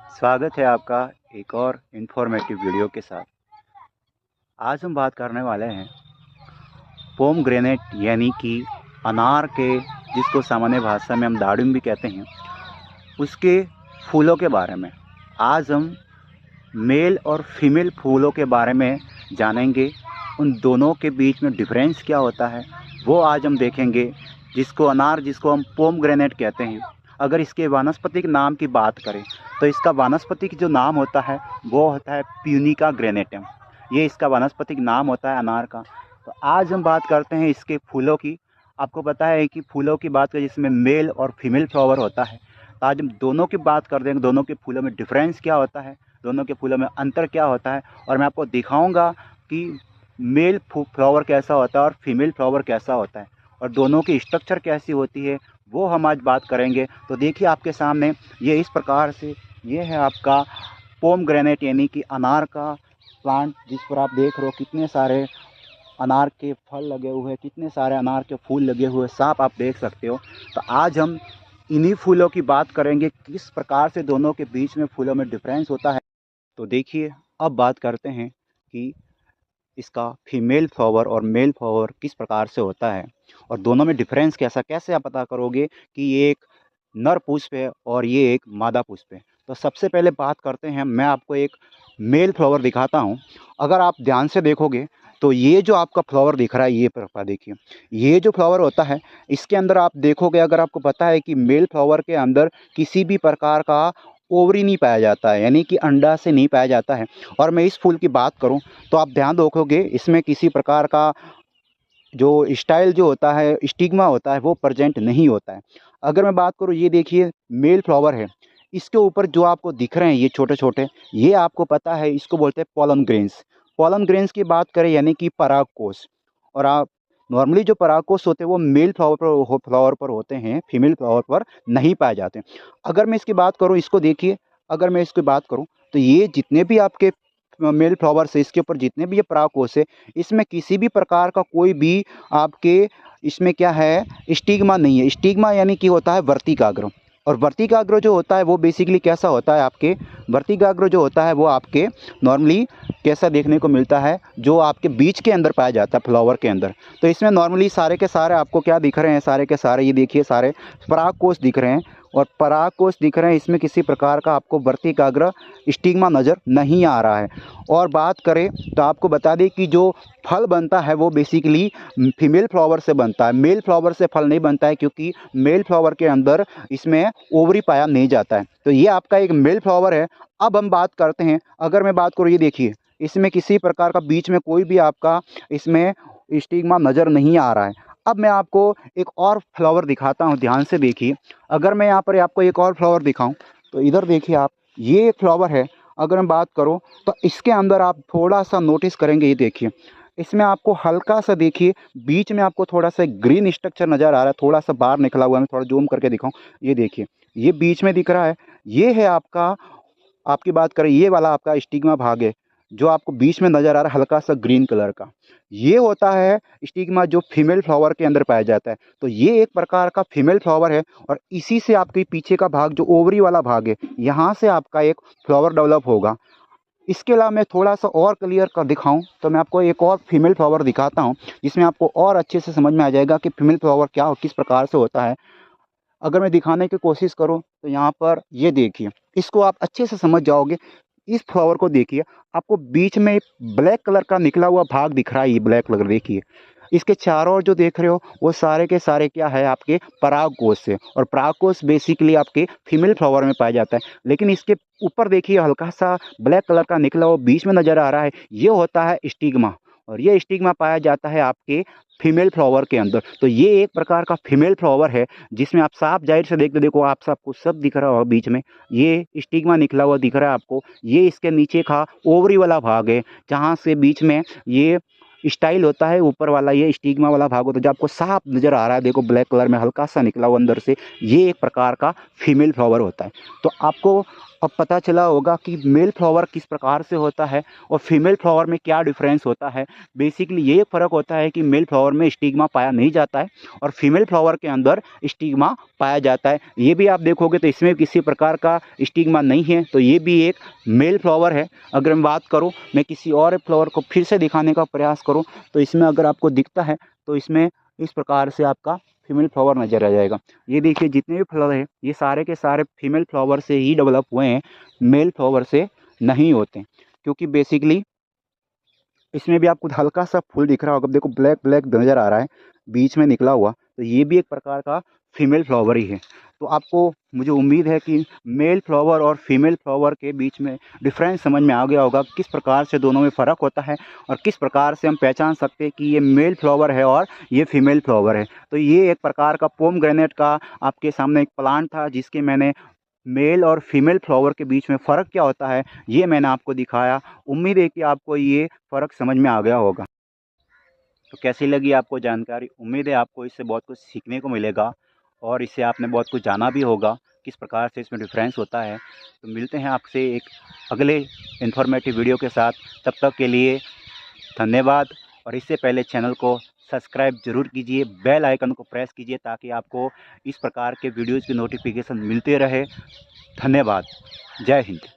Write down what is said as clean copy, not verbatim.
स्वागत है आपका एक और इन्फॉर्मेटिव वीडियो के साथ। आज हम बात करने वाले हैं पोमग्रेनेट यानी कि अनार के, जिसको सामान्य भाषा में हम दाड़िम भी कहते हैं, उसके फूलों के बारे में। आज हम मेल और फीमेल फूलों के बारे में जानेंगे। उन दोनों के बीच में डिफरेंस क्या होता है वो आज हम देखेंगे। जिसको अनार, जिसको हम पोमग्रेनेट कहते हैं, अगर इसके वानस्पतिक नाम की बात करें तो इसका वानस्पतिक जो नाम होता है वो होता है प्यूनिका ग्रेनेटम। ये इसका वानस्पतिक नाम होता है अनार का। तो आज हम बात करते हैं इसके फूलों की। आपको पता है कि फूलों की बात करें जिसमें मेल और फीमेल फ्लावर होता है, तो आज हम दोनों की बात कर देंगे। दोनों के फूलों में डिफरेंस क्या होता है, दोनों के फूलों में अंतर क्या होता है, और मैं आपको दिखाऊंगा कि मेल फ्लावर कैसा होता है और फीमेल फ्लावर कैसा होता है, और दोनों की स्ट्रक्चर कैसी होती है वो हम आज बात करेंगे। तो देखिए आपके सामने ये इस प्रकार से, ये है आपका पोमग्रेनेट यानी कि अनार का प्लांट, जिस पर आप देख रहे हो कितने सारे अनार के फल लगे हुए हैं, कितने सारे अनार के फूल लगे हुए, साफ आप देख सकते हो। तो आज हम इन्हीं फूलों की बात करेंगे, किस प्रकार से दोनों के बीच में फूलों में डिफरेंस होता है। तो देखिए अब बात करते हैं कि इसका फीमेल फ्लावर और मेल फ्लावर किस प्रकार से होता है, और दोनों में डिफरेंस कैसे आप पता करोगे कि ये एक नर पुष्प है और ये एक मादा पुष्प है। तो सबसे पहले बात करते हैं, मैं आपको एक मेल फ्लावर दिखाता हूँ। अगर आप ध्यान से देखोगे तो ये जो आपका फ्लावर दिख रहा है, ये प्रकार देखिए, ये जो फ्लावर होता है इसके अंदर आप देखोगे, अगर आपको पता है कि मेल फ्लावर के अंदर किसी भी प्रकार का ओवरी नहीं पाया जाता है, यानी कि अंडा से नहीं पाया जाता है। और मैं इस फूल की बात करूं तो आप ध्यान रखोगे इसमें किसी प्रकार का जो स्टाइल जो होता है, स्टिग्मा होता है, वो प्रेजेंट नहीं होता है। अगर मैं बात करूँ, ये देखिए मेल फ्लावर है, इसके ऊपर जो आपको दिख रहे हैं ये छोटे छोटे, ये आपको पता है इसको बोलते हैं पॉलन ग्रेन्स। पॉलन ग्रेन्स की बात करें यानी कि परागकोश। और आप नॉर्मली जो परागकोश होते हैं वो मेल फ्लावर पर होते हैं, फीमेल फ्लावर पर नहीं पाए जाते। अगर मैं इसकी बात करूँ, इसको देखिए, अगर मैं इसकी बात करूँ तो ये जितने भी आपके मेल फ्लावर्स है, इसके ऊपर जितने भी ये परागकोश है, इसमें किसी भी प्रकार का कोई भी आपके इसमें क्या है, स्टिग्मा नहीं है। स्टिग्मा यानी कि होता है वर्तिकाग्र। और वर्तिकाग्र जो होता है वो बेसिकली कैसा होता है, आपके वर्तिकाग्र जो होता है वो आपके नॉर्मली कैसा देखने को मिलता है, जो आपके बीज के अंदर पाया जाता है, फ्लावर के अंदर। तो इसमें नॉर्मली सारे के सारे आपको क्या दिख रहे हैं, सारे के सारे ये देखिए सारे परागकोश दिख रहे हैं, और परागकोश दिख रहे हैं। इसमें किसी प्रकार का आपको वर्तिकाग्र स्टिग्मा नज़र नहीं आ रहा है। और बात करें तो आपको बता दें कि जो फल बनता है वो बेसिकली फीमेल फ्लावर से बनता है, मेल फ्लावर से फल नहीं बनता है, क्योंकि मेल फ्लावर के अंदर इसमें ओवरी पाया नहीं जाता है। तो ये आपका एक मेल फ्लावर है। अब हम बात करते हैं, अगर मैं बात करूँ, ये देखिए इसमें किसी प्रकार का बीच में कोई भी आपका इसमें स्टिग्मा नज़र नहीं आ रहा है। अब मैं आपको एक और फ्लावर दिखाता हूँ, ध्यान से देखिए। अगर मैं यहाँ पर आपको एक और फ्लावर दिखाऊं तो इधर देखिए आप, ये एक फ्लावर है। अगर मैं बात करूं तो इसके अंदर आप थोड़ा सा नोटिस करेंगे, ये देखिए इसमें आपको हल्का सा देखिए बीच में आपको थोड़ा सा ग्रीन स्ट्रक्चर नज़र आ रहा है, थोड़ा सा बाहर निकला हुआ है। मैं थोड़ा जूम करके दिखाऊं, ये देखिए ये बीच में दिख रहा है, ये है आपका, आपकी बात करें ये वाला आपका स्टिग्मा भाग है, जो आपको बीच में नज़र आ रहा है हल्का सा ग्रीन कलर का। ये होता है स्टिग्मा जो फीमेल फ्लावर के अंदर पाया जाता है। तो ये एक प्रकार का फीमेल फ्लावर है, और इसी से आपके पीछे का भाग जो ओवरी वाला भाग है, यहाँ से आपका एक फ्लावर डेवलप होगा। इसके अलावा मैं थोड़ा सा और क्लियर कर दिखाऊं तो मैं आपको एक और फीमेल फ्लावर दिखाता हूं, जिसमें आपको और अच्छे से समझ में आ जाएगा कि फीमेल फ्लावर क्या और किस प्रकार से होता है। अगर मैं दिखाने की कोशिश करूं तो यहाँ पर ये देखिए, इसको आप अच्छे से समझ जाओगे। इस फ्लावर को देखिए, आपको बीच में एक ब्लैक कलर का निकला हुआ भाग दिख रहा है, ये ब्लैक कलर देखिए। इसके चारों ओर जो देख रहे हो वो सारे के सारे क्या है, आपके परागकोश से। और परागकोश बेसिकली आपके फीमेल फ्लावर में पाया जाता है। लेकिन इसके ऊपर देखिए हल्का सा ब्लैक कलर का निकला हुआ बीच में नज़र आ रहा है, ये होता है स्टिग्मा। और ये स्टिग्मा पाया जाता है आपके फीमेल फ्लावर के अंदर। तो ये एक प्रकार का फीमेल फ्लावर है, जिसमें आप साफ जाहिर से देखते, देखो आप सबको सब दिख रहा होगा, बीच में ये स्टिग्मा निकला हुआ दिख रहा है आपको। ये इसके नीचे का ओवरी वाला भाग है, जहाँ से बीच में ये स्टाइल होता है, ऊपर वाला ये स्टिग्मा वाला भाग होता है, जो आपको साफ नज़र आ रहा है, देखो ब्लैक कलर में हल्का सा निकला हुआ अंदर से, ये एक प्रकार का फीमेल फ्लावर होता है। तो आपको अब पता चला होगा कि मेल फ्लावर किस प्रकार से होता है और फीमेल फ्लावर में क्या डिफरेंस होता है। बेसिकली ये फ़र्क होता है कि मेल फ्लावर में स्टिग्मा पाया नहीं जाता है और फीमेल फ्लावर के अंदर स्टिग्मा पाया जाता है। ये भी आप देखोगे तो इसमें किसी प्रकार का स्टिग्मा नहीं है, तो ये भी एक मेल फ्लावर है। अगर मैं बात करूँ, मैं किसी और फ्लावर को फिर से दिखाने का प्रयास करूँ तो इसमें अगर आपको दिखता है तो इसमें इस प्रकार से आपका फीमेल फ्लावर नज़र आ जाएगा। ये देखिए जितने भी फ्लावर हैं ये सारे के सारे फीमेल फ्लावर से ही डेवलप हुए हैं, मेल फ्लावर से नहीं होते। क्योंकि बेसिकली इसमें भी आपको हल्का सा फूल दिख रहा होगा, देखो ब्लैक ब्लैक नज़र आ रहा है बीच में निकला हुआ, तो ये भी एक प्रकार का फीमेल फ्लावर ही है। तो आपको, मुझे उम्मीद है कि मेल फ्लावर और फीमेल फ्लावर के बीच में डिफरेंस समझ में आ गया होगा, किस प्रकार से दोनों में फ़र्क होता है और किस प्रकार से हम पहचान सकते हैं कि ये मेल फ्लावर है और ये फीमेल फ्लावर है। तो ये एक प्रकार का पोमग्रेनेट का आपके सामने एक प्लांट था जिसके मैंने मेल और फीमेल फ्लावर के बीच में फ़र्क क्या होता है ये मैंने आपको दिखाया। उम्मीद है कि आपको ये फ़र्क समझ में आ गया होगा। तो कैसी लगी आपको जानकारी? उम्मीद है आपको इससे बहुत कुछ सीखने को मिलेगा और इससे आपने बहुत कुछ जाना भी होगा किस प्रकार से इसमें डिफरेंस होता है। तो मिलते हैं आपसे एक अगले इन्फॉर्मेटिव वीडियो के साथ। तब तक के लिए धन्यवाद। और इससे पहले चैनल को सब्सक्राइब ज़रूर कीजिए, बेल आइकन को प्रेस कीजिए ताकि आपको इस प्रकार के वीडियोज़ की नोटिफिकेशन मिलते रहे। धन्यवाद। जय हिंद।